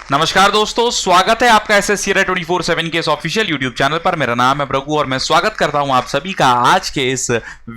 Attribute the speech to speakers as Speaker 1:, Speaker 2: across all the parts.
Speaker 1: नमस्कार दोस्तों, स्वागत है आपका एसएससी 24/7 के इस ऑफिशियल यूट्यूब चैनल पर। मेरा नाम है प्रभु और मैं स्वागत करता हूं आप सभी का आज के इस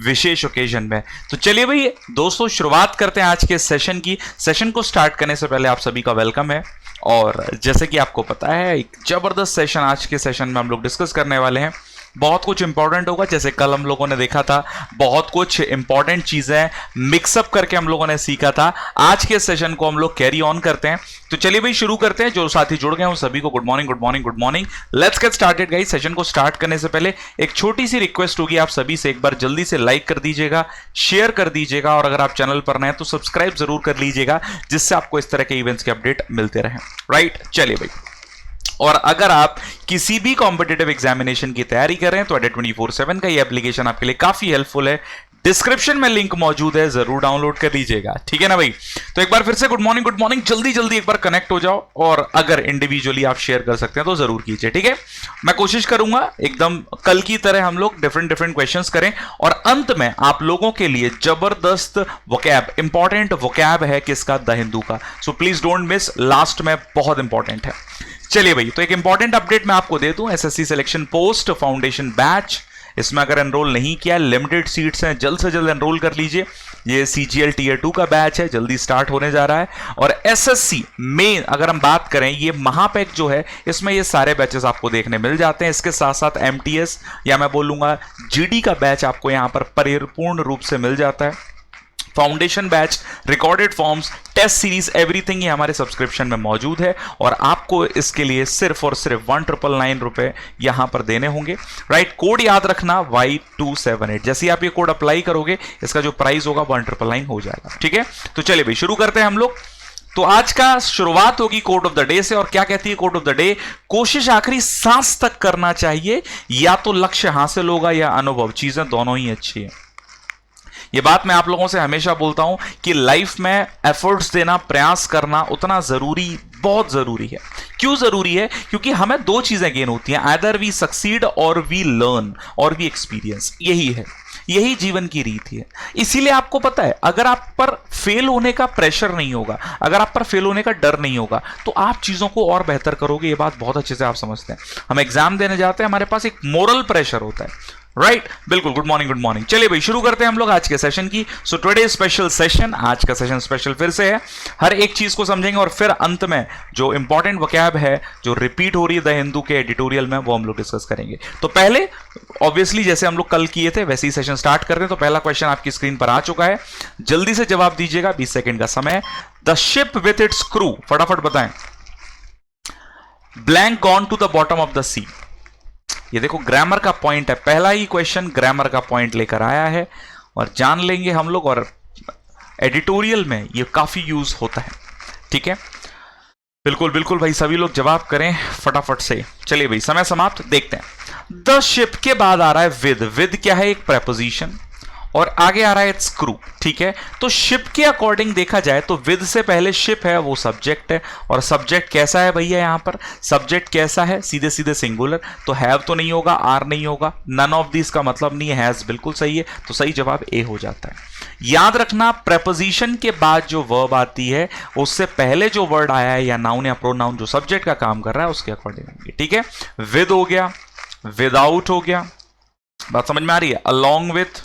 Speaker 1: विशेष ओकेजन में। तो चलिए भाई दोस्तों, शुरुआत करते हैं आज के सेशन की। सेशन को स्टार्ट करने से पहले आप सभी का वेलकम है। और जैसे कि आपको पता है, एक जबरदस्त सेशन आज के सेशन में हम लोग डिस्कस करने वाले हैं। बहुत कुछ इंपॉर्टेंट होगा, जैसे कल हम लोगों ने देखा था, बहुत कुछ इंपॉर्टेंट चीजें मिक्सअप करके हम लोगों ने सीखा था। आज के सेशन को हम लोग कैरी ऑन करते हैं। तो चलिए भाई शुरू करते हैं। जो साथी जुड़ गए हैं उन सभी को good morning, good morning, good morning. Let's get started guys. Session को स्टार्ट करने से पहले एक छोटी सी रिक्वेस्ट होगी आप सभी से, एक बार जल्दी से लाइक कर दीजिएगा, शेयर कर दीजिएगा, और अगर आप चैनल पर नए हैं तो सब्सक्राइब जरूर कर लीजिएगा, जिससे आपको इस तरह के इवेंट्स के अपडेट मिलते रहें। राइट, चलिए भाई। और अगर आप किसी भी कॉम्पिटिटिव एग्जामिनेशन की तैयारी कर रहे हैं तो अड्डा 24/7 का ये एप्लीकेशन आपके लिए काफी हेल्पफुल है। डिस्क्रिप्शन में लिंक मौजूद है, जरूर डाउनलोड कर लीजिएगा, ठीक है ना भाई। तो एक बार फिर से गुड मॉर्निंग, जल्दी जल्दी एक बार कनेक्ट हो जाओ, और अगर इंडिविजुअली आप शेयर कर सकते हैं तो जरूर कीजिए, ठीक है। मैं कोशिश करूंगा एकदम कल की तरह हम लोग डिफरेंट क्वेश्चंस करें, और अंत में आप लोगों के लिए जबरदस्त वोकैब, इंपॉर्टेंट वोकैब है किसका, द हिंदू का। So please don't miss, last में बहुत इंपॉर्टेंट है। चलिए भाई, तो एक इंपॉर्टेंट अपडेट मैं आपको दे दूं। SSC selection post foundation batch, इसमें अगर एनरोल नहीं किया, लिमिटेड सीट्स हैं, जल्द से जल्द एनरोल कर लीजिए। ये सीजीएल टीयर 2 का बैच है, जल्दी स्टार्ट होने जा रहा है। और एसएससी में अगर हम बात करें, ये महापैक जो है, इसमें ये सारे बैचेस आपको देखने मिल जाते हैं। इसके साथ साथ एमटीएस या मैं बोलूंगा जीडी का बैच आपको यहां पर परिपूर्ण रूप से मिल जाता है। Foundation batch, recorded forms, test series, everything ये हमारे सब्सक्रिप्शन में मौजूद है, और आपको इसके लिए सिर्फ और सिर्फ 1999 रुपए यहां पर देने होंगे। राइट, कोड याद रखना Y278। जैसे ही आप ये कोड अप्लाई करोगे, इसका जो प्राइस होगा 1999 हो जाएगा, ठीक है। तो चलिए भाई शुरू करते हैं हम लोग। तो आज का शुरुआत होगी कोड ऑफ द डे से। और क्या कहती है कोड ऑफ द डे? कोशिश आखिरी सांस तक करना चाहिए, या तो लक्ष्य हासिल होगा या अनुभव, चीजें दोनों ही अच्छी है। ये बात मैं आप लोगों से हमेशा बोलता हूं कि लाइफ में एफर्ट्स देना, प्रयास करना उतना जरूरी, बहुत जरूरी है। क्यों जरूरी है? क्योंकि हमें दो चीजें गेन होती हैं, आइदर वी सक्सीड और वी लर्न और वी एक्सपीरियंस। यही है, यही जीवन की रीत है। इसीलिए आपको पता है, अगर आप पर फेल होने का प्रेशर नहीं होगा, अगर आप पर फेल होने का डर नहीं होगा, तो आप चीजों को और बेहतर करोगे। ये बात बहुत अच्छे से आप समझते हैं। हम एग्जाम देने जाते हैं, हमारे पास एक मोरल प्रेशर होता है। राइट, बिल्कुल। Good morning. चलिए भाई शुरू करते हैं हम लोग आज के सेशन की। सो टुडे स्पेशल सेशन, आज का सेशन स्पेशल फिर से है। हर एक चीज को समझेंगे, और फिर अंत में जो इंपॉर्टेंट वोकैब है, जो रिपीट हो रही है द हिंदू के एडिटोरियल में, वो हम लोग डिस्कस करेंगे। तो पहले ऑब्वियसली जैसे हम लोग कल किए थे वैसे ही सेशन स्टार्ट करते हैं। तो पहला क्वेश्चन आपकी स्क्रीन पर आ चुका है, जल्दी से जवाब दीजिएगा, 20 सेकेंड का समय। The ship with its crew, फटाफट बताएं। Blank gone to the bottom of the sea. ये देखो ग्रामर का पॉइंट है, पहला ही क्वेश्चन ग्रामर का पॉइंट लेकर आया है, और जान लेंगे हम लोग। और एडिटोरियल में ये काफी यूज होता है, ठीक है। बिल्कुल भाई, सभी लोग जवाब करें फटाफट से। चलिए भाई समय समाप्त, देखते हैं। द शिप के बाद आ रहा है विद। विद क्या है? एक प्रेपोजिशन, और आगे आ रहा है इट्स क्रू, ठीक है। तो शिप के अकॉर्डिंग देखा जाए तो विद से पहले शिप है, वो सब्जेक्ट है। और सब्जेक्ट कैसा है भैया? यहां पर सब्जेक्ट कैसा है? सीधे सीधे सिंगुलर, तो हैव तो नहीं होगा, आर नहीं होगा, नन ऑफ दिस का मतलब नहीं है, हैज बिल्कुल सही है। तो सही जवाब ए हो जाता है। याद रखना, प्रेपोजिशन के बाद जो वर्ब आती है, उससे पहले जो वर्ड आया है या नाउन या प्रोनाउन जो सब्जेक्ट का काम कर रहा है, उसके अकॉर्डिंग, ठीक है। विद हो गया, विदाउट हो गया, बात समझ में आ रही है, अलोंग विथ,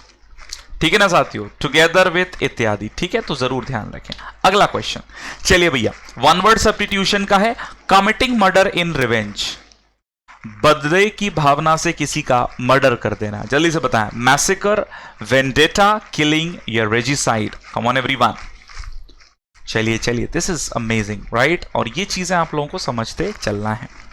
Speaker 1: ठीक है ना साथियों, टुगेदर विथ इत्यादि, ठीक है। तो जरूर ध्यान रखें। अगला क्वेश्चन, चलिए भैया, वन वर्ड सब्स्टिट्यूशन का है। कमिटिंग मर्डर इन रिवेंज, बदले की भावना से किसी का मर्डर कर देना, जल्दी से बताएं। मैसेकर, वेंडेटा, किलिंग या रेजिसाइड? कम ऑन एवरीवन, चलिए, दिस इज अमेजिंग, राइट। और ये चीजें आप लोगों को समझते चलना है।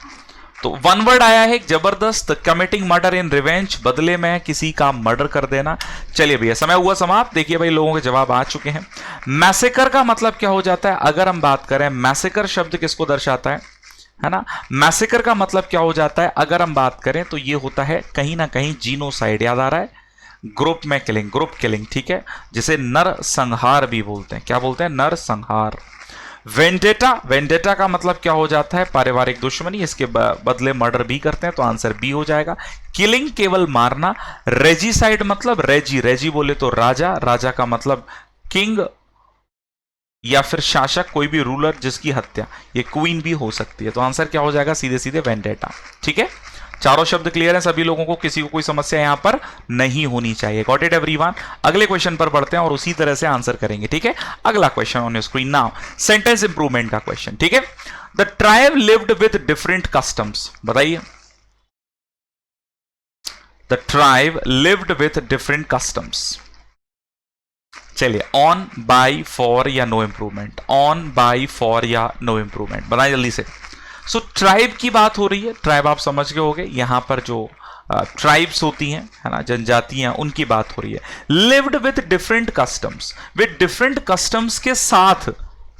Speaker 1: तो वन वर्ड आया है जबरदस्त, कमिटिंग मर्डर इन रिवेंज, बदले में किसी का मर्डर कर देना। चलिए भैया समय हुआ समाप्त। देखिए भाई लोगों के जवाब आ चुके हैं। मैसेकर का मतलब क्या हो जाता है? अगर हम बात करें, मैसेकर शब्द किसको दर्शाता है ना। मैसेकर का मतलब क्या हो जाता है? अगर हम बात करें तो ये होता है कहीं ना कहीं जीनोसाइड, याद आ रहा है, ग्रुप में किलिंग, ग्रुप किलिंग, ठीक है, जिसे नर संहार भी बोलते हैं। क्या बोलते हैं? नर संहार। वेंडेटा, वेंडेटा का मतलब क्या हो जाता है? पारिवारिक दुश्मनी, इसके बदले मर्डर भी करते हैं, तो आंसर बी हो जाएगा। किलिंग केवल मारना। रेजिसाइड मतलब रेजी, रेजी बोले तो राजा, राजा का मतलब किंग, या फिर शासक, कोई भी रूलर जिसकी हत्या, ये क्वीन भी हो सकती है। तो आंसर क्या हो जाएगा? सीधे सीधे वेंडेटा। ठीक है, चारों शब्द क्लियर है सभी लोगों को, किसी को कोई समस्या यहां पर नहीं होनी चाहिए। Got it everyone? अगले क्वेश्चन पर बढ़ते हैं और उसी तरह से आंसर करेंगे। ठीक है, अगला question on your screen now, sentence improvement का क्वेश्चन। ठीक है, the tribe lived with different customs, बताइए। The tribe lived with different customs. चलिए, ऑन, बाय, फॉर या no improvement? On, by, for या नो इंप्रूवमेंट, बताइए जल्दी से। सो ट्राइब की बात हो रही है, ट्राइब आप समझ गए होंगे, यहां पर जो ट्राइब्स होती हैं, है ना, जनजातियां, उनकी बात हो रही है। Lived with different customs, with different customs के साथ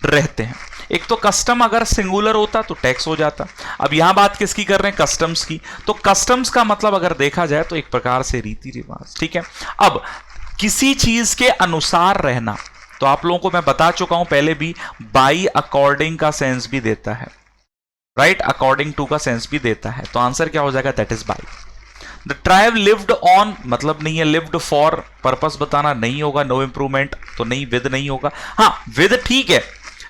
Speaker 1: रहते हैं। एक तो कस्टम अगर सिंगुलर होता तो टैक्स हो जाता। अब यहां बात किसकी कर रहे हैं? कस्टम्स की। तो कस्टम्स का मतलब अगर देखा जाए तो एक प्रकार से रीति रिवाज। ठीक है, अब किसी चीज के अनुसार रहना, तो आप लोगों को मैं बता चुका हूं पहले भी, बाई अकॉर्डिंग का सेंस भी देता है, राइट, अकॉर्डिंग टू का सेंस भी देता है। तो आंसर क्या हो जाएगा? That is by. The tribe lived on मतलब नहीं है, लिव्ड फॉर पर्पस बताना नहीं होगा, नो इंप्रूवमेंट तो नहीं, विद नहीं होगा। हाँ, विद ठीक है,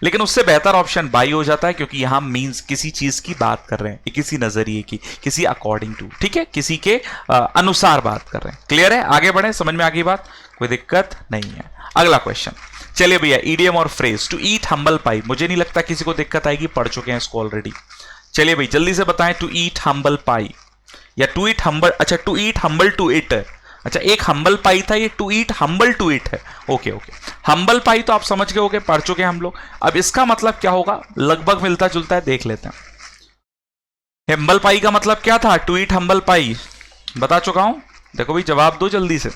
Speaker 1: लेकिन उससे बेहतर ऑप्शन बाई हो जाता है, क्योंकि यहां मींस किसी चीज की बात कर रहे हैं, किसी नजरिए की, किसी अकॉर्डिंग टू। ठीक है, किसी के अनुसार बात कर रहे हैं। क्लियर है? आगे बढ़े, समझ में आ गई बात, कोई दिक्कत नहीं है। अगला क्वेश्चन, चलिए भैया, ईडियम और फ्रेज। टू ईट हम्बल पाई, मुझे नहीं लगता किसी को दिक्कत आएगी, पढ़ चुके हैं इसको ऑलरेडी। चलिए भाई जल्दी से बताएं, टू ईट हम्बल पाई या टू ईट हम्बल, अच्छा to eat humble to it, अच्छा एक हम्बल पाई था, ये to eat humble to it है। ओके ओके, हम्बल पाई तो आप समझ गए होगे, पढ़ चुके हैं हम लोग। अब इसका मतलब क्या होगा? लगभग मिलता जुलता है, देख लेते हैं। हम्बल पाई का मतलब क्या था? टू ईट हम्बल पाई, बता चुका हूं। देखो भाई जवाब दो जल्दी से।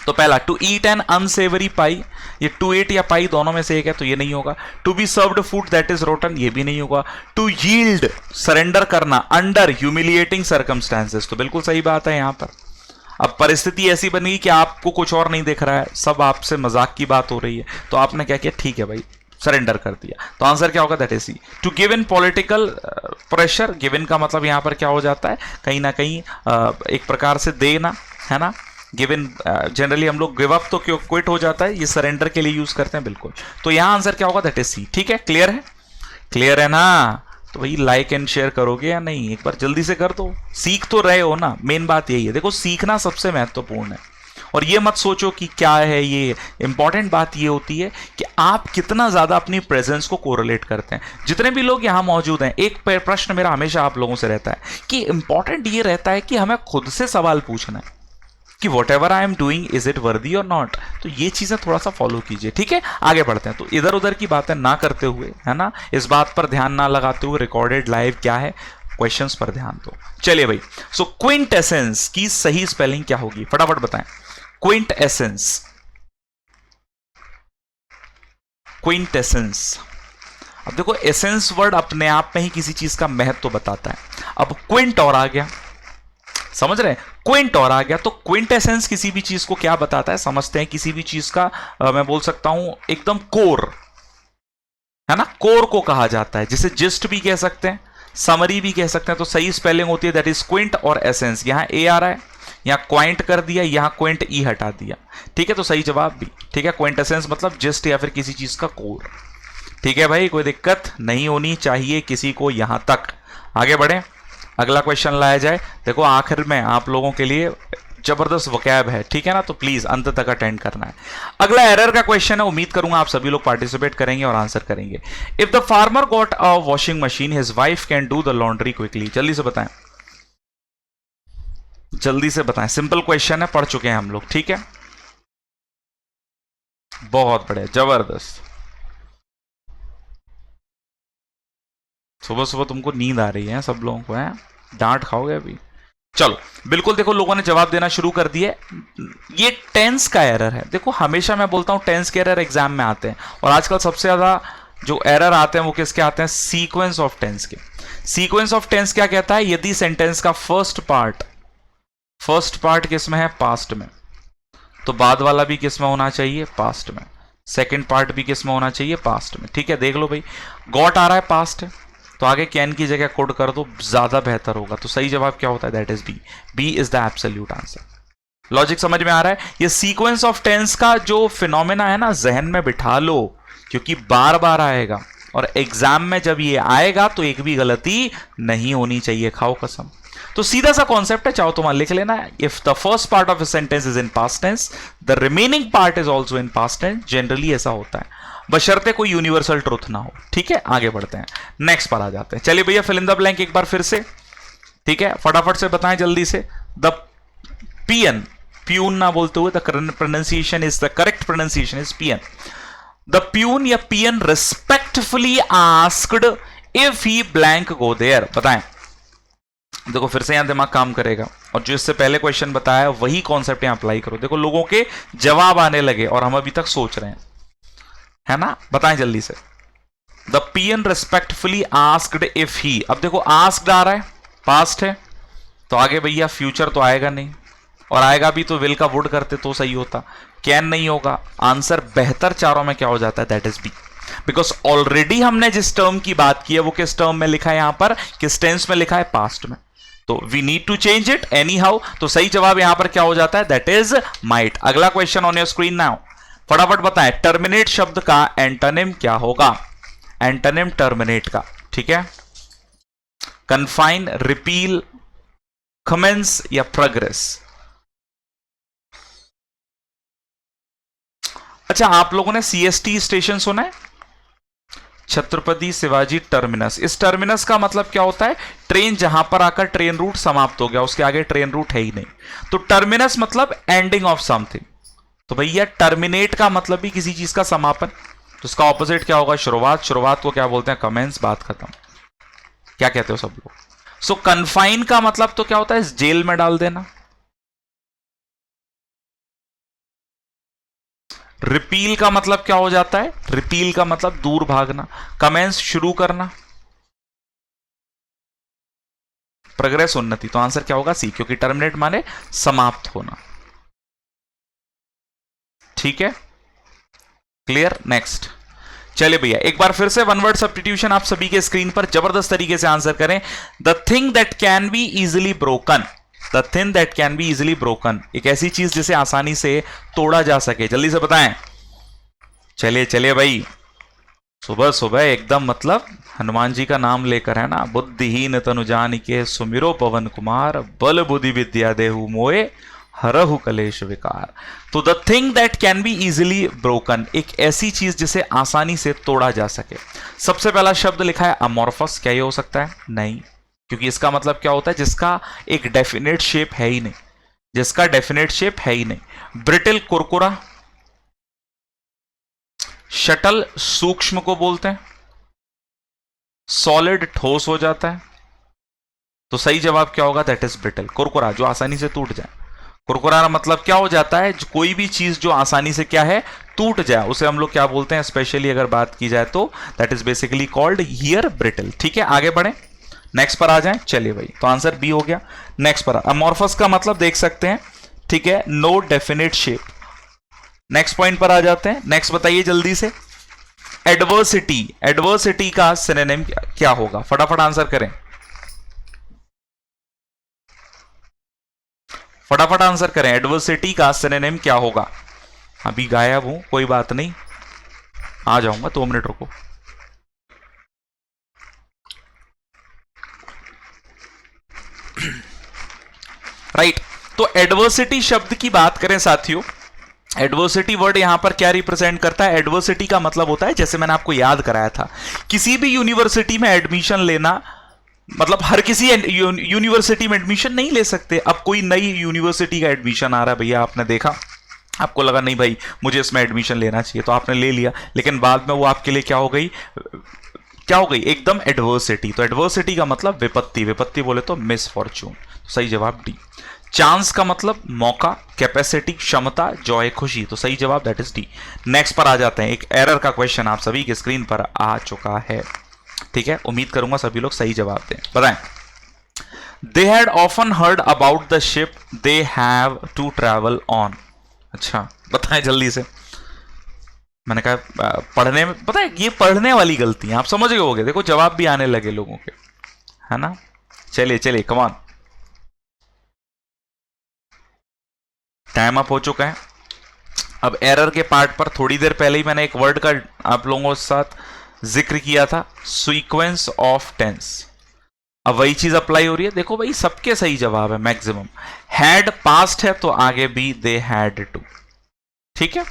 Speaker 1: तो पहला, टू ईट एन अनसेवरी पाई, ये टू ईट या पाई दोनों में से एक है, तो ये नहीं होगा। To be served food that is rotten, ये भी नहीं होगा। टू यील्ड, सरेंडर करना, अंडर ह्यूमिलिएटिंग सर्कमस्टेंसेस, तो बिल्कुल सही बात है यहां पर। अब परिस्थिति ऐसी बन गई कि आपको कुछ और नहीं दिख रहा है, सब आपसे मजाक की बात हो रही है, तो आपने क्या किया? ठीक है भाई, सरेंडर कर दिया। तो आंसर क्या होगा? That is C. To give in political pressure, given का मतलब यहां पर क्या हो जाता है? कहीं ना कहीं एक प्रकार से देना, है ना। गिवन जनरली हम लोग गिव अप तो क्यों क्विट हो जाता है, ये सरेंडर के लिए यूज करते हैं, बिल्कुल। तो यहां आंसर क्या होगा? That is C. ठीक है, क्लियर है? क्लियर है ना? तो भाई लाइक एंड शेयर करोगे या नहीं? एक बार जल्दी से कर दो, सीख तो रहे हो ना, मेन बात यही है। देखो सीखना सबसे महत्वपूर्ण है, और ये मत सोचो कि क्या है ये, इंपॉर्टेंट बात ये होती है कि आप कितना ज्यादा अपनी प्रेजेंस को कोरिलेट करते हैं। जितने भी लोग यहां मौजूद हैं, एक प्रश्न मेरा हमेशा आप लोगों से रहता है कि इंपॉर्टेंट ये रहता है कि हमें खुद से सवाल पूछना है कि what ever I am doing is it वर्दी और नॉट। तो ये चीजें थोड़ा सा फॉलो कीजिए। ठीक है, आगे बढ़ते हैं। तो इधर उधर की बातें ना करते हुए, है ना, इस बात पर ध्यान ना लगाते हुए, रिकॉर्डेड लाइव क्या है, क्वेश्चंस पर ध्यान दो। चलिए भाई, सो क्विंटेसेंस की सही स्पेलिंग क्या होगी? फटाफट बताएं। क्विंटेसेंस, क्विंटेसेंस। अब देखो, एसेंस वर्ड अपने आप में ही किसी चीज का महत्व तो बताता है। अब क्विंट और आ गया, समझ रहे हैं? क्विंट और आ गया, तो क्विंटेसेंस किसी भी चीज को क्या बताता है? समझते हैं, किसी भी चीज का मैं बोल सकता हूं एकदम कोर, है ना, कोर को कहा जाता है, जिसे जिस्ट भी कह सकते हैं, समरी भी कह सकते हैं। तो सही स्पेलिंग होती है दैट इज क्विंट और एसेंस। यहां ए आ रहा है, यहां क्वाइंट कर दिया, यहां क्विंट ई हटा दिया। ठीक है, तो सही जवाब भी ठीक है। क्विंटेसेंस मतलब जिस्ट या फिर किसी चीज का कोर। ठीक है भाई, कोई दिक्कत नहीं होनी चाहिए किसी को यहां तक। आगे बढ़े, अगला क्वेश्चन लाया जाए। देखो आखिर में आप लोगों के लिए जबरदस्त वोकैब है, ठीक है ना, तो प्लीज अंत तक अटेंड करना है। अगला एरर का क्वेश्चन है, उम्मीद करूंगा आप सभी लोग पार्टिसिपेट करेंगे और आंसर करेंगे। If the farmer got a washing machine, his wife can do the laundry quickly. जल्दी से बताएं, जल्दी से बताएं। सिंपल क्वेश्चन है, पढ़ चुके हैं हम लोग, ठीक है। बहुत बढ़िया, जबरदस्त। सुबह सुबह तुमको नींद आ रही है सब लोगों को, है? डांट खाओगे अभी। चलो बिल्कुल, देखो लोगों ने जवाब देना शुरू कर दिए। ये टेंस का एरर है। देखो हमेशा मैं बोलता हूं टेंस के एरर एग्जाम में आते हैं, और आजकल सबसे ज्यादा जो एरर आते हैं वो किसके आते हैं? सीक्वेंस ऑफ टेंस के। सीक्वेंस ऑफ टेंस क्या कहता है? यदि सेंटेंस का फर्स्ट पार्ट किस में है? पास्ट में, तो बाद वाला भी किस में होना चाहिए? पास्ट में। सेकेंड पार्ट भी किस में होना चाहिए? पास्ट में। ठीक है, देख लो भाई, गॉट आ रहा है, पास्ट है, तो आगे कैन की जगह कोड कर दो, ज्यादा बेहतर होगा। तो सही जवाब क्या होता है? That is B. B is the absolute answer. Logic समझ में आ रहा है? ये सीक्वेंस ऑफ टेंस का जो फिनोमेना है ना, जहन में बिठा लो क्योंकि बार बार आएगा और एग्जाम में जब ये आएगा तो एक भी गलती नहीं होनी चाहिए, खाओ कसम। तो सीधा सा कॉन्सेप्ट है, चाहो तो वहां लिख लेना है, if the first part of a sentence is in past tense the remaining part is also in past tense. Generally ऐसा होता है, बशर्ते कोई यूनिवर्सल ट्रुथ ना हो। ठीक है, आगे बढ़ते हैं, नेक्स्ट पर आ जाते हैं। चलिए भैया, फिल इन द ब्लैंक एक बार फिर से। ठीक है, फटाफट से बताएं जल्दी से। द पियन, प्यून ना बोलते हुए, the pronunciation is, the correct pronunciation is peon. The peon या peon respectfully asked if he blank go there. बताएं, देखो फिर से यहां दिमाग काम करेगा, और जो इससे पहले क्वेश्चन बताया वही कॉन्सेप्ट यहां अप्लाई करो। देखो लोगों के जवाब आने लगे और हम अभी तक सोच रहे हैं, है ना। बताएं जल्दी से। The peon respectfully asked if ही, अब देखो आस्क्ड आ रहा है, पास्ट है, तो आगे भैया फ्यूचर तो आएगा नहीं, और आएगा भी तो विल का वुड करते तो सही होता, कैन नहीं होगा। आंसर बेहतर चारों में क्या हो जाता है, that is B, because already हमने जिस टर्म की बात की है वो किस टर्म में लिखा है, यहां पर किस टेंस में लिखा है, पास्ट में, तो we need to change it anyhow. तो सही जवाब यहां पर क्या हो जाता है, दैट इज माइट। अगला question on your screen now, फटाफट बताएं, टर्मिनेट शब्द का एंटोनिम क्या होगा। एंटोनिम टर्मिनेट का, ठीक है, कन्फाइन, रिपील, कमेंस या प्रोग्रेस। अच्छा, आप लोगों ने सीएसटी स्टेशन सुना है, छत्रपति शिवाजी टर्मिनस। इस टर्मिनस का मतलब क्या होता है, ट्रेन जहां पर आकर ट्रेन रूट समाप्त हो गया, उसके आगे ट्रेन रूट है ही नहीं, तो टर्मिनस मतलब एंडिंग ऑफ समथिंग। तो भैया टर्मिनेट का मतलब भी किसी चीज का समापन, तो इसका ऑपोजिट क्या होगा, शुरुआत। शुरुआत को क्या बोलते हैं, कमेंस, बात खत्म। क्या कहते हो सब लोग। सो कन्फाइन का मतलब तो क्या होता है, जेल में डाल देना। रिपील का मतलब क्या हो जाता है, रिपील का मतलब दूर भागना। कमेंस शुरू करना, प्रोग्रेस उन्नति। तो आंसर क्या होगा, सी, क्योंकि टर्मिनेट माने समाप्त होना। ठीक है, क्लियर। नेक्स्ट, चलिए भैया एक बार फिर से वन वर्ड सब्स्टिट्यूशन आप सभी के स्क्रीन पर जबरदस्त तरीके से आंसर करें। The thing that can be easily broken, the thing that can be easily broken, एक ऐसी चीज जिसे आसानी से तोड़ा जा सके। जल्दी से बताएं। चलिए चलिए भाई, सुबह सुबह एकदम मतलब हनुमान जी का नाम लेकर, है ना। बुद्धिहीन तनु जानिके सुमिरो पवन कुमार, बल बुद्धि विद्या देहु मोए हरहु कलेश विकार। तो the thing that can be easily broken, एक ऐसी चीज जिसे आसानी से तोड़ा जा सके। सबसे पहला शब्द लिखा है अमॉर्फस, क्या ये हो सकता है, नहीं, क्योंकि इसका मतलब क्या होता है, जिसका एक डेफिनेट शेप है ही नहीं, जिसका डेफिनेट शेप है ही नहीं। ब्रिटल, कुरकुरा। शटल, सूक्ष्म को बोलते हैं। सॉलिड, ठोस हो जाता है। तो सही जवाब क्या होगा, दैट इज ब्रिटल, कुरकुरा, जो आसानी से टूट जाए। कुरकुरा मतलब क्या हो जाता है, कोई भी चीज जो आसानी से क्या है, टूट जाए, उसे हम लोग क्या बोलते हैं, स्पेशली अगर बात की जाए तो that is basically called here brittle. ठीक है, आगे बढ़े, नेक्स्ट पर आ जाएं। चलिए भाई, तो आंसर बी हो गया। नेक्स्ट पर अमॉर्फस का मतलब देख सकते हैं, ठीक है, no definite shape. Next point पर आ जाते हैं। नेक्स्ट बताइए जल्दी से, एडवर्सिटी, एडवर्सिटी का सिनोनिम क्या होगा, फटाफट आंसर करें, फटाफट आंसर करें। एडवर्सिटी का सिनोनिम क्या होगा। अभी गायब हूं, कोई बात नहीं, आ जाऊंगा, 2 मिनट रुको। राइट, तो एडवर्सिटी शब्द की बात करें साथियों, एडवर्सिटी वर्ड यहां पर क्या रिप्रेजेंट करता है, एडवर्सिटी का मतलब होता है, जैसे मैंने आपको याद कराया था, किसी भी यूनिवर्सिटी में एडमिशन लेना, मतलब हर किसी यूनिवर्सिटी में एडमिशन नहीं ले सकते। अब कोई नई यूनिवर्सिटी का एडमिशन आ रहा है भैया, आपने देखा, आपको लगा नहीं भाई मुझे इसमें एडमिशन लेना चाहिए, तो आपने ले लिया, लेकिन बाद में वो आपके लिए क्या हो गई, क्या हो गई, एकदम एडवर्सिटी। तो एडवर्सिटी का मतलब विपत्ति, विपत्ति बोले तो मिसफॉर्च्यून। तो सही जवाब डी। चांस का मतलब मौका, कैपेसिटी, क्षमता, जॉय, खुशी। तो सही जवाब दैट इज डी। नेक्स्ट पर आ जाते हैं, एक एरर का क्वेश्चन आप सभी के स्क्रीन पर आ चुका है, ठीक है, उम्मीद करूंगा सभी लोग सही जवाब दें। बताएं, they had often heard about the ship they have to travel on. अच्छा बताएं जल्दी से। मैंने कहा पढ़ने में, पता है ये पढ़ने वाली गलती है, आप समझ गए होगे, देखो जवाब भी आने लगे लोगों के, है ना। चलिए चलिए, कम ऑन, टाइम अप हो चुका है। अब एरर के पार्ट पर थोड़ी देर पहले ही मैंने एक वर्ड का आप लोगों के साथ जिक्र किया था, सीक्वेंस ऑफ टेंस। अब वही चीज अप्लाई हो रही है। देखो भाई सबके सही जवाब है मैक्सिमम। हैड पास्ट है तो आगे भी दे हैड टू। ठीक है,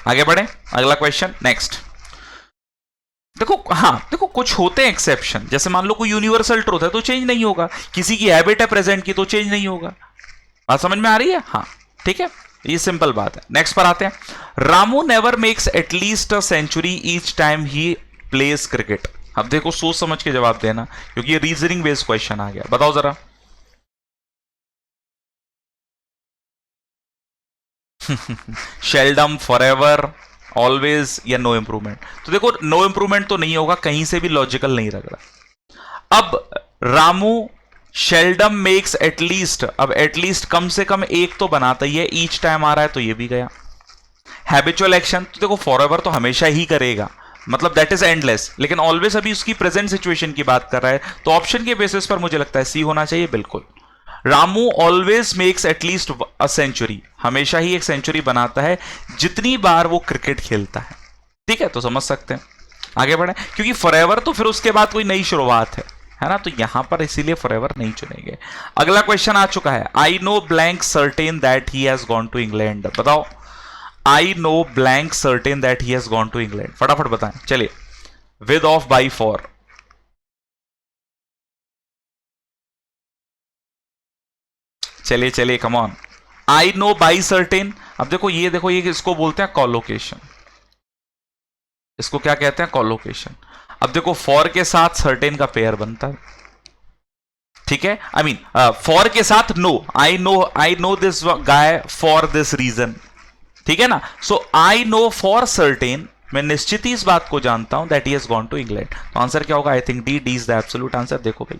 Speaker 1: आगे बढ़े, अगला क्वेश्चन नेक्स्ट। देखो हाँ, देखो कुछ होते हैं एक्सेप्शन, जैसे मान लो कोई यूनिवर्सल ट्रूथ है तो चेंज नहीं होगा, किसी की हैबिट है प्रेजेंट की तो चेंज नहीं होगा। बात समझ में आ रही है? हाँ ठीक है, ये सिंपल बात है। नेक्स्ट पर आते हैं। Ramu never makes at least a century each time he plays cricket. अब देखो सोच समझ के जवाब देना, क्योंकि ये रीजनिंग बेस्ड क्वेश्चन आ गया। बताओ जरा। शेल्डम, फॉरएवर, ऑलवेज या नो इंप्रूवमेंट। तो देखो नो इंप्रूवमेंट तो नहीं होगा, कहीं से भी लॉजिकल नहीं लग रहा। अब रामू शेल्डम मेक्स एटलीस्ट, अब एटलीस्ट कम से कम एक तो बनाता ही है, ईच टाइम आ रहा है तो ये भी गया। हैबिचुअल एक्शन तो देखो फॉरएवर तो हमेशा ही करेगा, मतलब दैट इज एंडलेस, लेकिन ऑलवेज अभी उसकी प्रेजेंट सिचुएशन की बात कर रहा है, तो ऑप्शन के बेसिस पर मुझे लगता है सी होना चाहिए बिल्कुल। Ramu always makes at least a century, हमेशा ही एक सेंचुरी बनाता है जितनी बार वो क्रिकेट खेलता है। ठीक है, तो समझ सकते हैं। आगे बढ़े, क्योंकि फॉरएवर तो फिर उसके बाद कोई नई शुरुआत है ना, तो यहां पर इसीलिए फॉरएवर नहीं चुनेंगे। अगला क्वेश्चन आ चुका है। I know blank certain that he has gone to England. बताओ, I know blank certain that he has gone to England, फटाफट बताएं। चलिए, विद, ऑफ, बाई, फॉर। चलिए चलिए, come on. I know by certain. अब देखो ये इसको बोलते हैं कॉलोकेशन, इसको क्या कहते हैं? कॉलोकेशन। अब देखो फॉर के साथ सर्टेन का पेयर बनता है, ठीक है, आई मीन फॉर के साथ no, I know this guy for this reason, ठीक है ना। So I know for certain, मैं निश्चित ही इस बात को जानता हूं that he has gone to England. तो आंसर क्या होगा? I think D is the absolute answer. देखो भाई,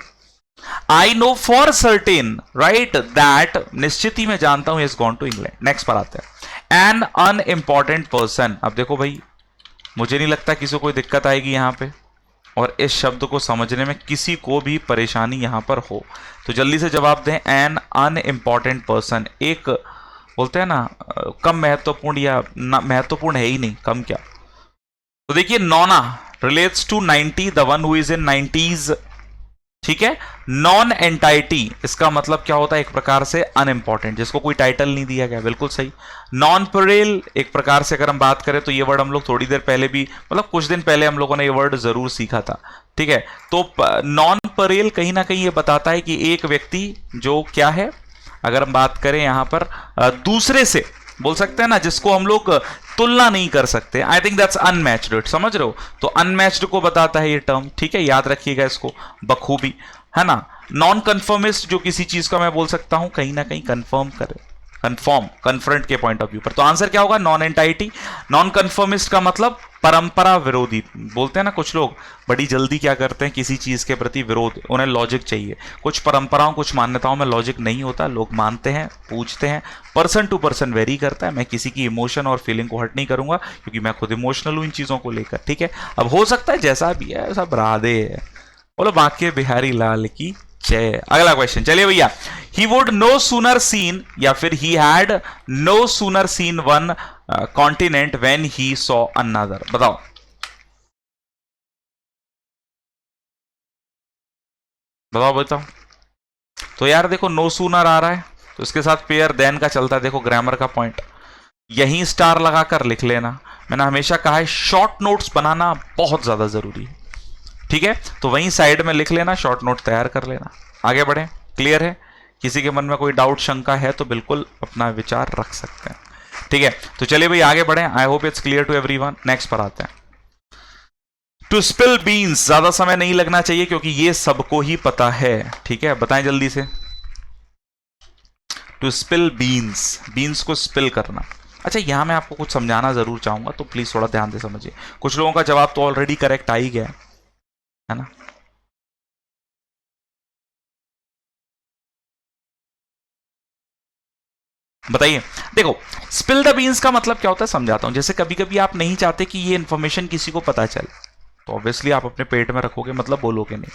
Speaker 1: I know for certain, right, that, निश्चित ही मैं जानता हूं is gone to England. Next पर आते हैं। An unimportant person. अब देखो भाई, मुझे नहीं लगता किसी को कोई दिक्कत आएगी यहां पे, और इस शब्द को समझने में किसी को भी परेशानी यहां पर हो तो जल्दी से जवाब दें। एन अनइंपॉर्टेंट पर्सन, एक बोलते हैं ना कम महत्वपूर्ण, या महत्वपूर्ण है ही नहीं, कम क्या। तो देखिए, nona relates to 90, the one who is in 90s, ठीक है। नॉन एंटाइटी, इसका मतलब क्या होता है? एक प्रकार से अनइंपॉर्टेंट, जिसको कोई टाइटल नहीं दिया गया, बिल्कुल सही। नॉन परेल, एक प्रकार से अगर हम बात करें तो ये वर्ड हम लोग थोड़ी देर पहले भी, मतलब कुछ दिन पहले हम लोगों ने ये वर्ड जरूर सीखा था, ठीक है। तो नॉन परेल कहीं ना कहीं ये बताता है कि एक व्यक्ति जो क्या है, अगर हम बात करें यहां पर दूसरे से, बोल सकते हैं ना, जिसको हम लोग तुलना नहीं कर सकते। आई थिंक दैट्स अनमैच्ड, समझ रहे हो? तो अनमैच्ड को बताता है ये टर्म, ठीक है, याद रखिएगा इसको बखूबी, है ना। नॉन कन्फर्मिस्ट, जो किसी चीज का मैं बोल सकता हूं कहीं ना कहीं कंफर्म करे, कंफर्म, कन्फ्रंट के पॉइंट ऑफ व्यू पर। तो आंसर क्या होगा? Non entity. नॉन कन्फर्मिस्ट का मतलब परंपरा विरोधी, बोलते हैं ना कुछ लोग बड़ी जल्दी क्या करते हैं किसी चीज के प्रति विरोध, उन्हें लॉजिक चाहिए। कुछ परंपराओं, कुछ मान्यताओं में लॉजिक नहीं होता, लोग मानते हैं, पूछते हैं, पर्सन टू पर्सन वेरी करता है। मैं किसी की इमोशन और फीलिंग को हर्ट नहीं करूंगा, क्योंकि मैं खुद इमोशनल हूं इन चीजों को लेकर, ठीक है। अब हो सकता है जैसा भी है सब राधे है, बोलो बांके बिहारी लाल की जय। अगला क्वेश्चन, चलिए भैया। He would no sooner seen, या फिर he had no sooner seen one continent when he saw another. बताओ, बताओ बताओ। तो यार देखो, नो सूनर आ रहा है तो इसके साथ पेयर देन का चलता है। देखो ग्रामर का पॉइंट, यहीं स्टार लगाकर लिख लेना। मैंने हमेशा कहा है शॉर्ट नोट्स बनाना बहुत ज्यादा जरूरी है, ठीक है। तो वहीं साइड में लिख लेना, शॉर्ट नोट तैयार कर लेना। आगे बढ़े, क्लियर है? किसी के मन में कोई डाउट शंका है तो बिल्कुल अपना विचार रख सकते हैं, ठीक है। तो चलिए भाई आगे बढ़े। I hope it's clear to everyone. Next पर आते हैं। टू स्पिल बीन्स, ज्यादा समय नहीं लगना चाहिए क्योंकि ये सबको ही पता है, ठीक है। बताएं जल्दी से। टू स्पिल बीन्स, बीन्स को स्पिल करना। अच्छा, यहां मैं आपको कुछ समझाना जरूर चाहूंगा, तो प्लीज थोड़ा ध्यान से समझिए। कुछ लोगों का जवाब तो ऑलरेडी करेक्ट आ ही गया है ना। बताइए, देखो स्पिल द बीन्स का मतलब क्या होता है समझाता हूं। जैसे कभी कभी आप नहीं चाहते कि ये इंफॉर्मेशन किसी को पता चले, तो ऑब्वियसली आप अपने पेट में रखोगे, मतलब बोलोगे नहीं।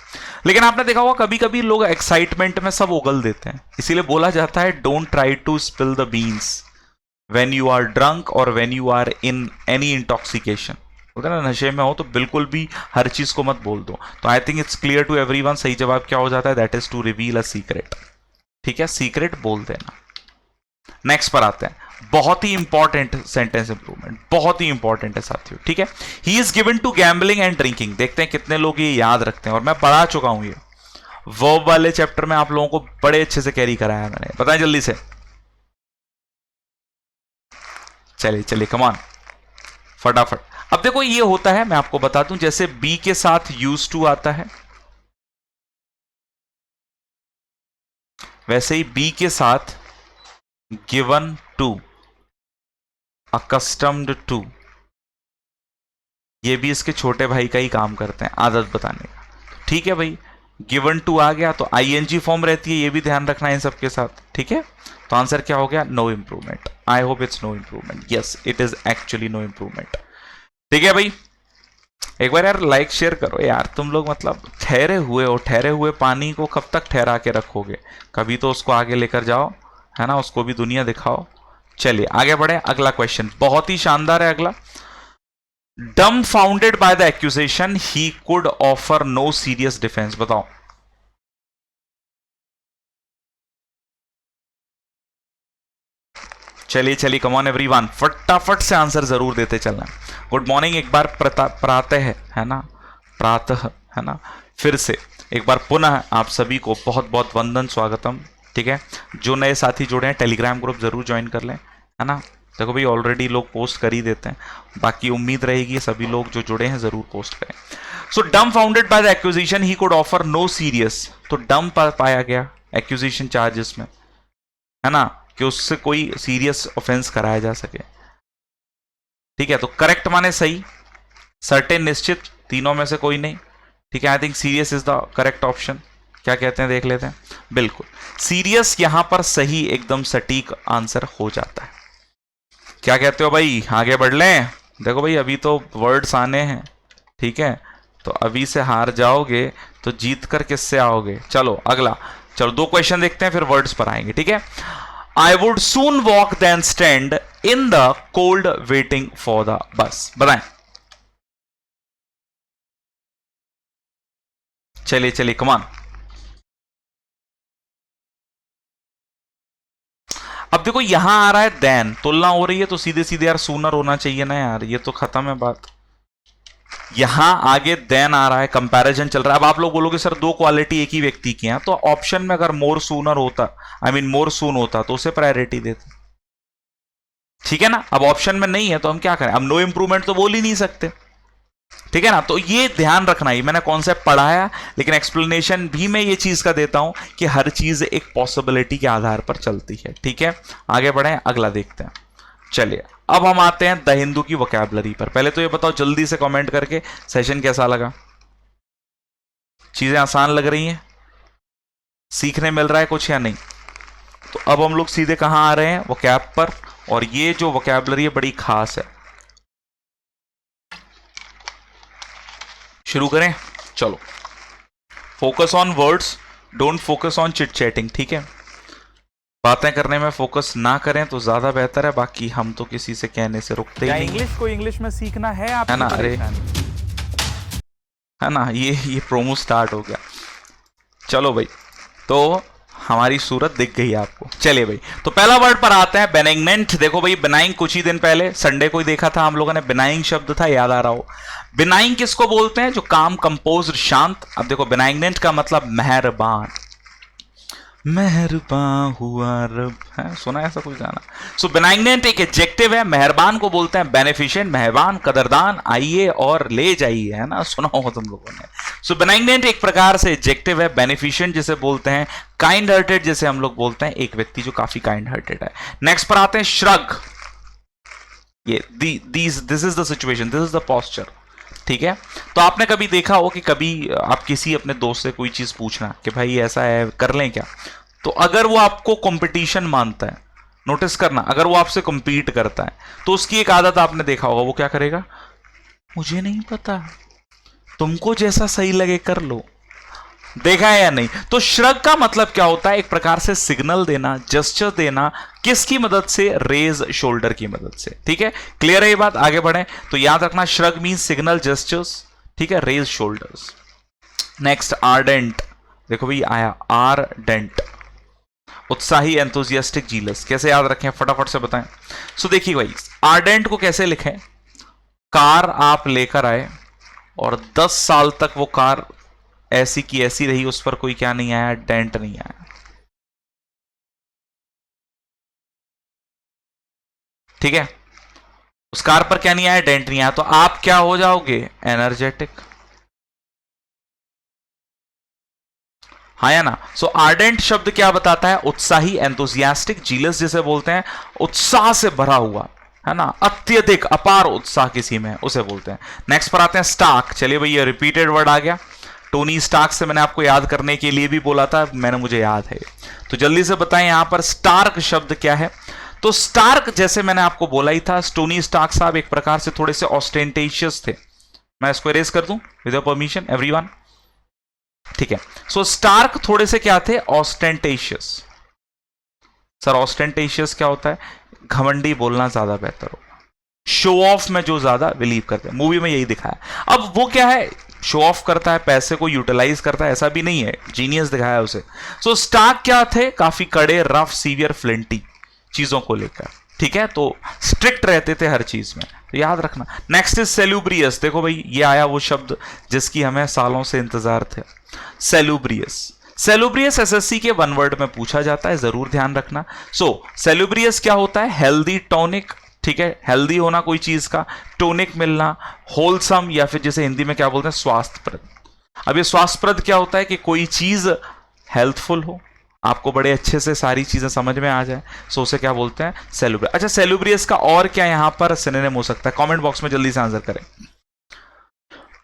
Speaker 1: लेकिन आपने देखा होगा कभी कभी लोग एक्साइटमेंट में सब उगल देते हैं, इसीलिए बोला जाता है don't try to spill the beans, when you are drunk और when you are in any intoxication, बोलते ना नशे में हो तो बिल्कुल भी हर चीज को मत बोल दो। तो I think it's clear to everyone, सही जवाब क्या हो जाता है, that is to reveal a secret. ठीक है, सीक्रेट बोल देना। नेक्स्ट पर आते हैं, बहुत ही इंपॉर्टेंट सेंटेंस इंप्रूवमेंट, बहुत ही इंपॉर्टेंट है साथियों। ठीक है, he is given to gambling and drinking. देखते हैं कितने लोग ये याद रखते हैं, और मैं पढ़ा चुका हूं ये वर्ब वाले चैप्टर में, आप लोगों को बड़े अच्छे से कैरी कराया मैंने, बताएं जल्दी से। चलिए चलिए कमान फटाफट। अब देखो ये होता है, मैं आपको बता दूं, जैसे बी के साथ यूज टू आता है, वैसे ही बी के साथ गिवन टू, अकस्टम्ड टू, ये भी इसके छोटे भाई का ही काम करते हैं आदत बताने का। ठीक है भाई, गिवन टू आ गया तो आईएनजी फॉर्म रहती है, ये भी ध्यान रखना है इन सबके साथ। ठीक है, तो आंसर क्या हो गया, no improvement. I hope it's no improvement, yes it is actually no improvement. ठीक है भाई, एक बार यार लाइक शेयर करो यार, तुम लोग मतलब ठहरे हुए हो, ठहरे हुए पानी को कब तक ठहरा के रखोगे, कभी तो उसको आगे लेकर जाओ, है ना, उसको भी दुनिया दिखाओ। चलिए आगे बढ़े, अगला क्वेश्चन बहुत ही शानदार है अगला। dumbfounded by the accusation he could offer no serious defense, बताओ। चलिए चलिए कम ऑन एवरीवन, फटाफट से आंसर जरूर देते चलना। गुड मॉर्निंग एक बार प्रातः है ना, प्रातः है ना, फिर से एक बार पुनः आप सभी को बहुत बहुत वंदन, स्वागतम। ठीक है, जो नए साथी जुड़े हैं टेलीग्राम ग्रुप जरूर ज्वाइन कर लें, है ना। देखो भाई ऑलरेडी लोग पोस्ट कर ही देते हैं, बाकी उम्मीद रहेगी सभी लोग जो जुड़े हैं जरूर पोस्ट करें। So dumbfounded by the accusation he could offer no serious, तो डम पाया गया एक्यूजिशन चार्जेस में, है ना, कि उससे कोई सीरियस ऑफेंस कराया जा सके। ठीक है, तो करेक्ट माने सही, सर्टेन निश्चित, तीनों में से कोई नहीं। ठीक है, I think serious is the correct option. क्या कहते हैं देख लेते हैं, बिल्कुल सीरियस यहां पर सही एकदम सटीक आंसर हो जाता है। क्या कहते हो भाई, आगे बढ़ लें। देखो भाई अभी तो वर्ड्स आने हैं, ठीक है, तो अभी से हार जाओगे तो जीत कर किससे आओगे। चलो अगला, चलो दो क्वेश्चन देखते हैं फिर वर्ड्स पर आएंगे। ठीक है, I would soon walk than stand in the cold waiting for the bus, बताएं। चलिए चलिए कमान। अब देखो यहां आ रहा है देन, तुलना हो रही है तो सीधे सीधे यार सूनर होना चाहिए ना यार, ये तो खत्म है बात। यहां आगे देन आ रहा है, कंपैरिजन चल रहा है। अब आप लोग बोलोगे सर दो क्वालिटी एक ही व्यक्ति की हैं, तो ऑप्शन में अगर मोर सूनर होता, आई मीन मोर सून होता तो उसे प्रायोरिटी देते। ठीक है ना, अब ऑप्शन में नहीं है तो हम क्या करें, अब नो इंप्रूवमेंट तो बोल ही नहीं सकते। ठीक है ना, तो ये ध्यान रखना ही, मैंने कॉन्सेप्ट पढ़ाया लेकिन एक्सप्लेनेशन भी मैं ये चीज का देता हूं कि हर चीज एक पॉसिबिलिटी के आधार पर चलती है। ठीक है, आगे बढ़े, अगला देखते हैं। चलिए अब हम आते हैं द हिंदू की वोकैबुलरी पर। पहले तो ये बताओ जल्दी से कमेंट करके सेशन कैसा लगा, चीजें आसान लग रही हैं, सीखने मिल रहा है कुछ या नहीं। तो अब हम लोग सीधे कहां आ रहे हैं, वोकैब पर, और ये जो वोकैबुलरी है बड़ी खास है। शुरू करें, चलो। Focus on words, don't focus on chit chatting. ठीक है, बातें करने में फोकस ना करें तो ज्यादा बेहतर है, बाकी हम तो किसी से कहने से रुकते ही नहीं।
Speaker 2: इंग्लिश को इंग्लिश में सीखना है आप,
Speaker 1: है ना, अरे है ना, ये प्रोमो स्टार्ट हो गया। चलो भाई, तो हमारी सूरत दिख गई आपको। चलिए भाई, तो पहला वर्ड पर आते हैं, बेनिग्नेंट। देखो भाई बेनाइंग कुछ ही दिन पहले संडे को ही देखा था हम लोगों ने, बेनाइंग शब्द था, याद आ रहा हो। बेनाइंग किसको बोलते हैं, जो काम कंपोज शांत। अब देखो बेनिग्नेंट का मतलब मेहरबान, मेहरबान हुआ रब, है सुना ऐसा कोई गाना। सो बेनिग्नेंट एक एडजेक्टिव है, मेहरबान को बोलते हैं बेनिफिशिएंट, मेहरबान कदरदान, आइए और ले जाइए, है ना, सुना हो तुम लोगों ने। सो बेनिग्नेंट एक प्रकार से एडजेक्टिव है, बेनिफिशिएंट जिसे बोलते हैं, काइंड हार्टेड जिसे हम लोग बोलते हैं एक व्यक्ति जो काफी काइंड हार्टेड है। नेक्स्ट पर आते हैं श्रग, ये this is the situation, this is the posture. ठीक है, तो आपने कभी देखा हो कि कभी आप किसी अपने दोस्त से कोई चीज पूछना कि भाई ऐसा है कर लें क्या, तो अगर वो आपको कंपटीशन मानता है, नोटिस करना, अगर वो आपसे compete करता है तो उसकी एक आदत आपने देखा होगा, वो क्या करेगा, मुझे नहीं पता, तुमको जैसा सही लगे कर लो, देखा है या नहीं? तो श्रग का मतलब क्या होता है? एक प्रकार से सिग्नल देना, जेस्चर देना, किसकी मदद से? रेज शोल्डर की मदद से। ठीक है, क्लियर है ये बात? आगे बढ़े तो याद रखना, श्रग मीन सिग्नल जेस्चर्स, ठीक है, रेज शोल्डर्स। नेक्स्ट आर्डेंट, देखो भाई आया आर्डेंट, उत्साही, एंथुजियास्टिक, जीलस। कैसे याद रखें, फटाफट से बताएं। सो देखिए भाई, आर्डेंट को कैसे लिखें? कार आप लेकर आए और 10 साल तक वो कार ऐसी की ऐसी रही, उस पर कोई क्या नहीं आया? डेंट नहीं आया। ठीक है, उस कार पर क्या नहीं आया? डेंट नहीं आया। तो आप क्या हो जाओगे? एनर्जेटिक। हाँ या ना? सो आर्डेंट शब्द क्या बताता है? उत्साही, एंथुसियास्टिक, जीलस जिसे बोलते हैं, उत्साह से भरा हुआ, है ना, अत्यधिक अपार उत्साह किसी में, उसे बोलते हैं। नेक्स्ट पर आते हैं स्टार्क। चलिए भाई, ये रिपीटेड वर्ड आ गया। टोनी स्टार्क से मैंने आपको याद करने के लिए भी बोला था, मैंने, मुझे याद है। तो जल्दी से बताएं यहां पर स्टार्क शब्द क्या है? तो स्टार्क, जैसे मैंने आपको बोला ही था, टोनी स्टार्क साहब एक प्रकार से थोड़े से ऑस्टेंटेशियस थे। मैं इसको इरेज कर दूं विद योर परमिशन एवरीवन? ठीक है, सो स्टार्क थोड़े से क्या थे? ऑस्टेंटेशियस। सर ऑस्टेंटेशियस क्या होता है? घमंडी बोलना ज्यादा बेहतर होगा, शो ऑफ में जो ज्यादा बिलीव करते हैं। मूवी में यही दिखाया। अब वो क्या है? शो ऑफ करता है, पैसे को यूटिलाइज करता है, ऐसा भी नहीं है, जीनियस दिखाया उसे। सो स्टार्क क्या थे? काफी कड़े, रफ, सीवियर, फ्लिंटी चीजों को लेकर। ठीक है, तो स्ट्रिक्ट रहते थे हर चीज में, तो याद रखना। Next is salubrious. देखो भाई, ये आया वो शब्द जिसकी हमें सालों से इंतजार थे, सेलुब्रियस। सेलुब्रियस एसएससी के वन वर्ड में पूछा जाता है, जरूर ध्यान रखना। सो सेलुब्रियस क्या होता है? हेल्दी, टॉनिक, ठीक है, हेल्दी होना कोई चीज का, टोनिक मिलना, होलसम, या फिर जैसे हिंदी में क्या बोलते हैं? स्वास्थ्यप्रद। अब ये स्वास्थ्यप्रद क्या होता है? कि कोई चीज हेल्थफुल हो, आपको बड़े अच्छे से सारी चीजें समझ में आ जाए, सो उसे क्या बोलते हैं? सेलुब्रियस। अच्छा, सेलुब्रियस का और क्या यहां पर सिनोनिम हो सकता है? कमेंट बॉक्स में जल्दी से आंसर करें,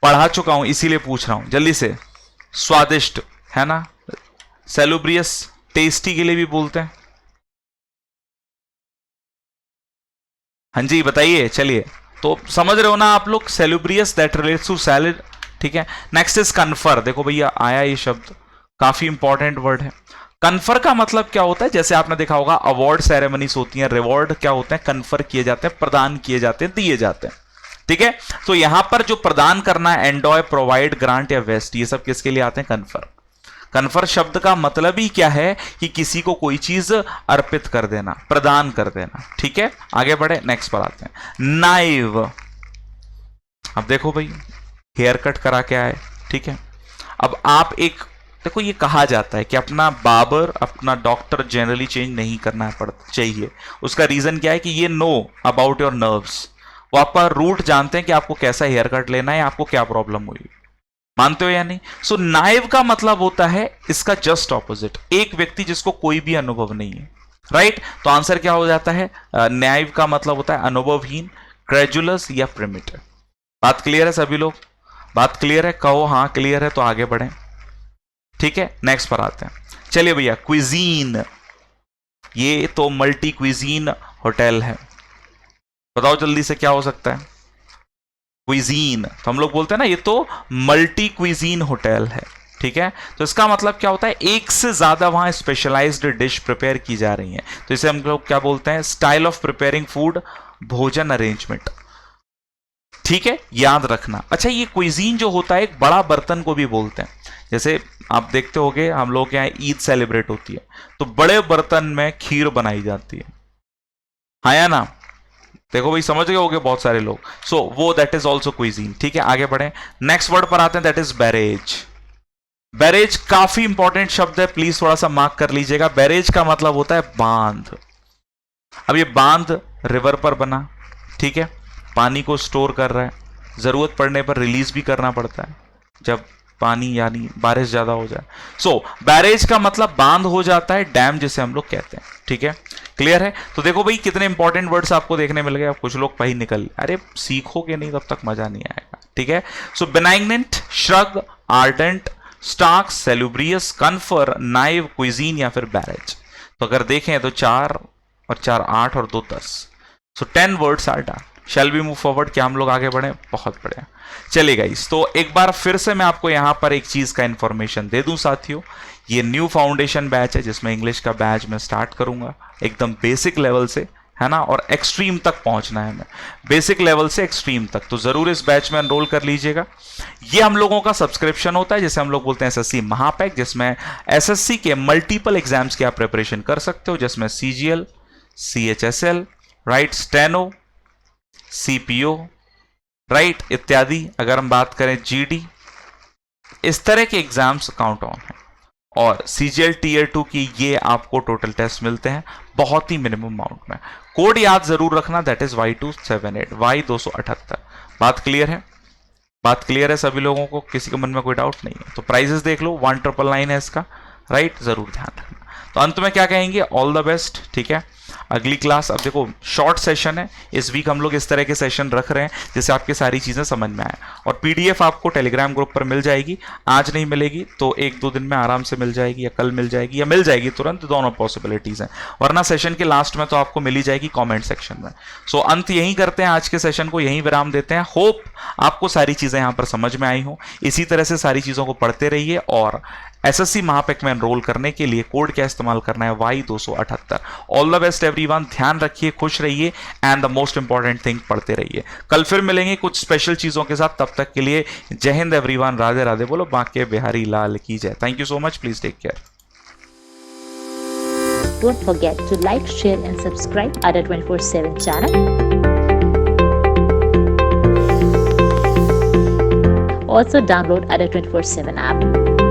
Speaker 1: पढ़ा चुका हूं इसीलिए पूछ रहा हूं जल्दी से। स्वादिष्ट, है ना? सेलुब्रियस टेस्टी के लिए भी बोलते हैं। हाँ जी बताइए। चलिए, तो समझ रहे हो ना आप लोग? सेलुब्रियस दैट रिलेट्स टू सैलड। ठीक है, नेक्स्ट इज कन्फर। देखो भैया, आया ये शब्द, काफी इंपॉर्टेंट वर्ड है। कन्फर का मतलब क्या होता है? जैसे आपने देखा होगा, अवार्ड सेरेमनीज होती हैं, रिवॉर्ड क्या होते हैं? कन्फर किए जाते हैं, प्रदान किए जाते हैं, दिए जाते हैं। ठीक है, तो यहां पर जो प्रदान करना है, एंडॉय, प्रोवाइड, ग्रांट या वेस्ट, ये सब किसके लिए आते हैं? कन्फर। कन्फर शब्द का मतलब ही क्या है? कि किसी को कोई चीज अर्पित कर देना, प्रदान कर देना। ठीक है, आगे बढ़े, नेक्स्ट पर आते हैं। नाइव। अब देखो भाई, हेयर कट करा के आए, ठीक है, अब आप एक, देखो ये कहा जाता है कि अपना बार्बर, अपना डॉक्टर जनरली चेंज नहीं करना पड़ता चाहिए। उसका रीजन क्या है? कि ये नो अबाउट योर नर्व्स, वो आपका रूट जानते हैं कि आपको कैसा हेयर कट लेना है, आपको क्या प्रॉब्लम हुई। मानते हो या नहीं? सो नाइव का मतलब होता है इसका जस्ट ऑपोजिट, एक व्यक्ति जिसको कोई भी अनुभव नहीं है। राइट, तो आंसर क्या हो जाता है? नाइव का मतलब होता है अनुभवहीन, क्रेजुलस या प्रिमिटिव। बात क्लियर है सभी लोग? बात क्लियर है? कहो हाँ क्लियर है तो आगे बढ़े। ठीक है, नेक्स्ट पर आते हैं। चलिए भैया, क्विजीन। ये तो मल्टी क्विजीन होटल है, बताओ जल्दी से क्या हो सकता है? क्विजीन, तो हम लोग बोलते हैं ना, ये तो मल्टी क्विजीन होटल है। ठीक है, तो इसका मतलब क्या होता है? एक से ज्यादा वहां स्पेशलाइज्ड डिश प्रिपेयर की जा रही है, तो इसे हम लोग क्या बोलते हैं? स्टाइल ऑफ प्रिपेयरिंग फूड, भोजन अरेंजमेंट। ठीक है, याद रखना। अच्छा, ये क्विजीन जो होता है, एक बड़ा बर्तन को भी बोलते हैं। जैसे आप देखते होंगे, हम लोग के यहाँ ईद सेलिब्रेट होती है, तो बड़े बर्तन में खीर बनाई जाती है, हाँ या ना? देखो भाई, समझ गए होंगे बहुत सारे लोग। सो वो दैट इज ऑल्सो क्विजीन। ठीक है, आगे बढ़े, नेक्स्ट वर्ड पर आते हैं, दैट इज बैरेज। बैरेज काफी इंपॉर्टेंट शब्द है, प्लीज थोड़ा सा मार्क कर लीजिएगा। बैरेज का मतलब होता है बांध। अब ये बांध रिवर पर बना, ठीक है, पानी को स्टोर कर रहा है, जरूरत पड़ने पर रिलीज भी करना पड़ता है जब पानी यानी बारिश ज्यादा हो जाए। सो बैरेज का मतलब बांध हो जाता है, डैम जिसे हम लोग कहते हैं। ठीक है, क्लियर है? तो देखो भाई, कितने इंपॉर्टेंट वर्ड्स आपको देखने मिल गए। अब कुछ लोग पही निकल, अरे सीखोगे नहीं तब तक मजा नहीं आएगा। ठीक है, so benignant, shrug, ardent, stark, salubrious, confer, naive, cuisine या फिर बैरेज। तो अगर देखें तो 4 और 4 8 और 2 10, so 10 words are done. Shall we move forward, क्या हम लोग आगे बढ़े? बहुत बढ़िया। चलिए गाइस, तो एक बार फिर से मैं आपको यहां पर एक चीज का इंफॉर्मेशन दे दूं साथियों, ये न्यू फाउंडेशन बैच है जिसमें इंग्लिश का बैच मैं स्टार्ट करूंगा एकदम बेसिक लेवल से, है ना, और एक्सट्रीम तक पहुंचना है हमें, बेसिक लेवल से एक्सट्रीम तक। तो जरूर इस बैच में एनरोल कर लीजिएगा। ये हम लोगों का सब्सक्रिप्शन होता है जिसे हम लोग बोलते हैं एसएससी महापैक, जिसमें एसएससी के मल्टीपल एग्जाम्स की आप प्रिपरेशन कर सकते हो, जिसमें CGL, CHSL, right, steno, CPO, right, इत्यादि। अगर हम बात करें जीडी, इस तरह के एग्जाम्स काउंट ऑन है। और सीजीएल टीयर 2 की ये आपको टोटल टेस्ट मिलते हैं बहुत ही मिनिमम अमाउंट में। कोड याद जरूर रखना, दैट इज Y278, Y278। बात क्लियर है? बात क्लियर है सभी लोगों को? किसी के मन में कोई डाउट नहीं है? तो प्राइजेस देख लो, 1999 है इसका, राइट, जरूर ध्यान रखना। तो अंत में क्या कहेंगे? ऑल द बेस्ट, ठीक है। अगली क्लास, अब देखो शॉर्ट सेशन है, इस वीक हम लोग इस तरह के सेशन रख रहे हैं जिससे आपकी सारी चीजें समझ में आए। और पीडीएफ आपको टेलीग्राम ग्रुप पर मिल जाएगी, आज नहीं मिलेगी तो 1-2 दिन में आराम से मिल जाएगी, या कल मिल जाएगी, या मिल जाएगी तुरंत, दोनों पॉसिबिलिटीज हैं। वरना सेशन के लास्ट में तो आपको मिल ही जाएगी कॉमेंट सेक्शन में। सो अंत यही करते हैं, आज के सेशन को यहीं विराम देते हैं। होप आपको सारी चीजें यहाँ पर समझ में आई हो। इसी तरह से सारी चीजों को पढ़ते रहिए, और एसएससी महापैक में एनरोल करने के लिए कोड क्या इस्तेमाल करना है? Y278। All the best everyone, ध्यान रखिए, खुश रहिए, and the most important thing पढ़ते रहिए। कल फिर मिलेंगे कुछ स्पेशल चीजों के साथ, तब तक के लिए जय हिंद एवरीवन, राधे राधे बोलो, बांके बिहारी लाल की जय। Thank you so much, please take care.
Speaker 2: Don't forget to like, share and subscribe Ada 24/7 channel. Also download Ada 24/7 app.